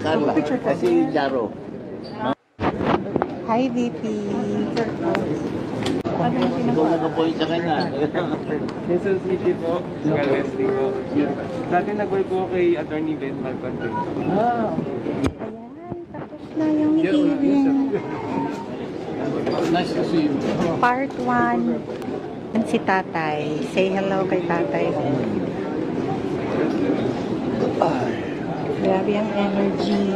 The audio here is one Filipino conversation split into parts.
Carla, kasi Jaro. Hi, VP. Ano yung Ikaw nag-appoint sa kanya. Quezon City po, Galveston po. Dati nag-work po kay Attorney Ben Malconte. Ayan, tapos na yung hearing. Nice to see you. Part 1. Si tatay. Say hello kay tatay. Grabe ang energy.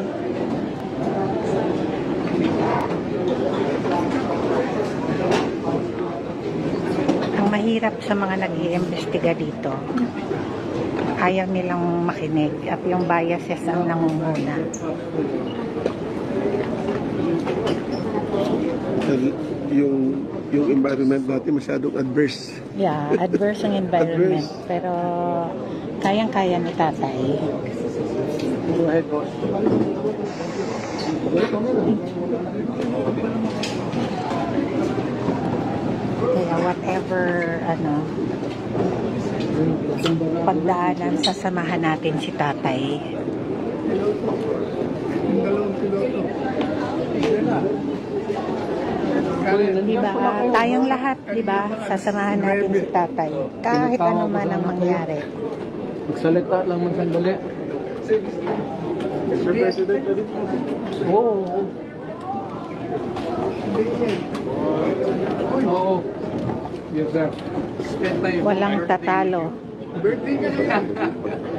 Ang mahirap sa mga nag-iimbestiga dito, ayaw nilang makinig at yung biases ang nangunguna. Yung environment natin masyadong adverse. Yeah, adverse ang environment. Pero kayang-kaya ni tatay. Go ahead, boss. Kaya whatever pagdaanan, sasamahan natin si tatay. Diba? Tayong lahat, diba? Sasamahan natin si tatay. Kahit ano man ang mangyari. Magsalita lang man sandali. Mr. President, Oo. Oo. Yes, sir. Walang tatalo.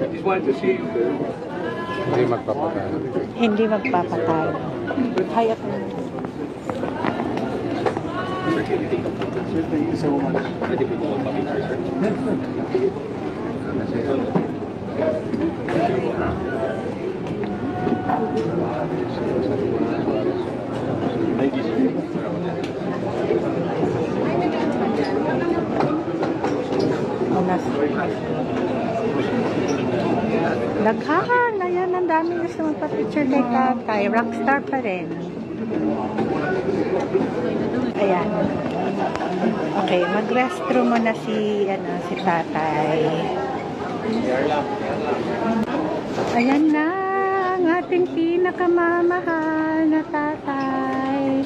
Just want to see you. Hindi magpapatalo. Hindi magpapatalo. Hayat mo. Daghan, ayan, ang dami gusto magpa-picture kay tatay. Rockstar pa rin. Ayan. Okay, mag-restroom muna si tatay. Ayan na, ang ating pinakamamahal na tatay.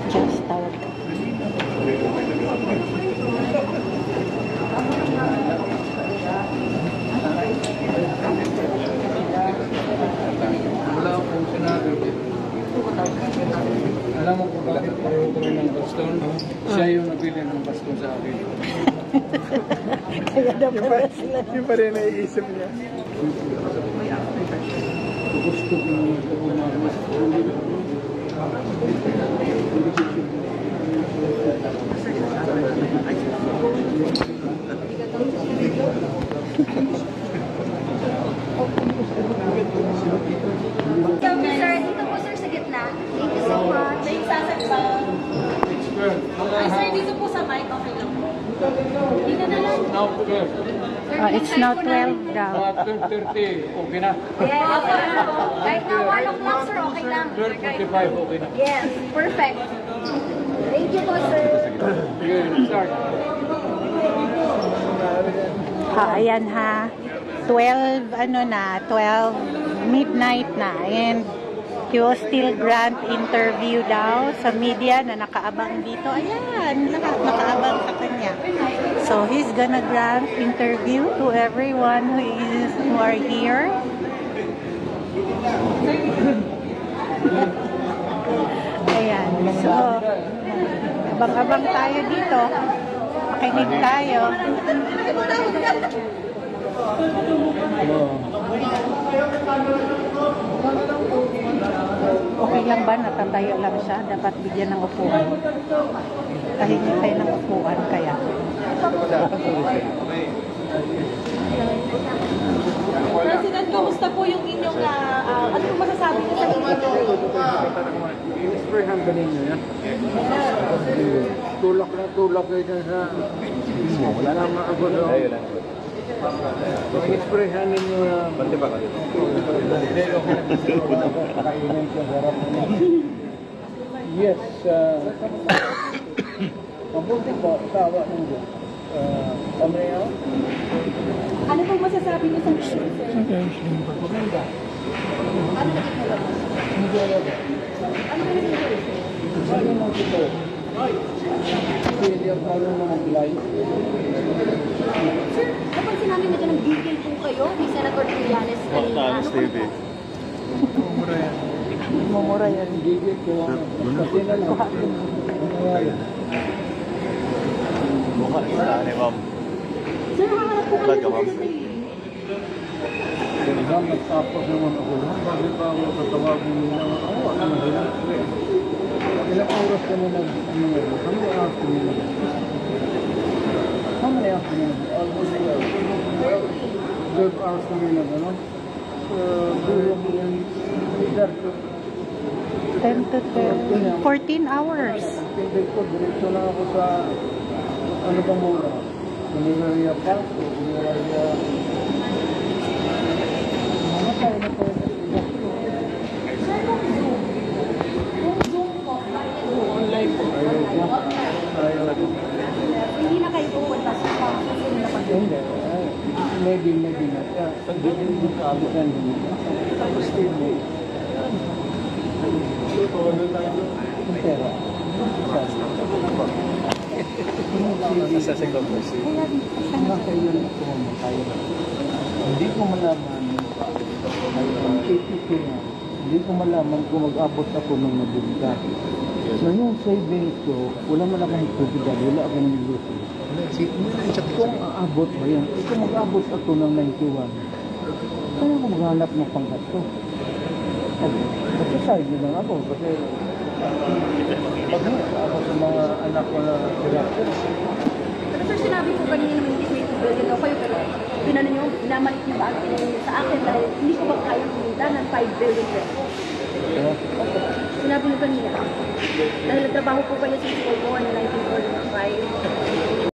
Just tawag ka. Wala akong sinabi. Alam mo kung bakit pareho ko rin ng baston, no? Siya yung nabili ng baston sa akin. Kaya daw pala sila. Yung pa rin naiisip niya. Gusto ko Sir, dito po sir sa gitna. Thank you so much. May sasagpang. Ay sir, dito po sa mic, okay lang po. Dito na lang. It's now 12 daw. 12:30, okay na. Yes, okay na po. Right now, 1 o'clock sir, okay lang. 12:45, okay na. Yes, perfect. Thank you po sir. Sige, start. Ayan ha. 12 midnight na. And he will still grant interview daw sa media na nakaabang dito. Ayan, nakaabang sa kanya. So he's gonna grant interview to everyone who are here. Ayan. So abang-abang tayo dito. Makinig tayo. Okay lang ba? Natatayo lang siya. Dapat bigyan ng upuan. Kahingi tayo ng upuan kaya. President, kamusta po yung inyong, ano po masasabi niyo sa inyo? It's very humbling, yeah? tulak na tulak kayo dyan sa... Wala na maabot. Mag-expression ninyo na... Bante pa kayo. Yes. Mabuti po, tawa ng Diyos. Kami yan? Ano pong masasabi niyo sa shoot, sir? Maganda. Ano naging nila mo? Hindi alam. Ano naging nila mo? Ano mo ito? Hindi ako na mag-live. Sir, napansin namin na ng detail po kayo ni Senator Trillanes kanina. Ano po? Mumura yan. Gigit ko lang. Kasi na lang. Mukha na ni ma'am. Sir, makakalap po kayo sa Nagtapos naman ako. Bakit pa ako tatawagin nila? Ano na sila? Ilang oras ka na how many hours ka na How many hours ka na almost 12 hours ka na ano? Dulo mo yan. 10 to 12. 14 hours. Hindi ko, diretso na ako sa ano bang muna? Puneria Park o Puneria... Ano tayo na tayo? Sir, kung Zoom po, Online po. Ayaw ko. hindi na kayo pupunta sa pang-susun na pag Hindi. Maybe not. Yeah. Pag-ibig mo ka ako yan. Tapos hindi. Ang pera. Sa second person. Nga kayo na pumamatay. Hindi ko malaman. Ang KPK nga. Hindi ko malaman kung mag-abot ako ng nabunta. So yung savings ko, wala man akong tubig, wala akong niluto. Kung aabot ba yan? Kung mag-abot ako ng 91, kaya ako maghanap ng pangkato. Kasi na lang ako. Kasi pag ako sa mga anak ko na director. Pero sir, sinabi ko kanina naman hindi may 2 billion daw kayo, pero pinano nyo, binamalik nyo ba sa akin dahil hindi ko ba kayang kumita ng 5 billion pesos? Sinabi nyo kanina, dahil nagtrabaho po kayo sa school ko na 1945,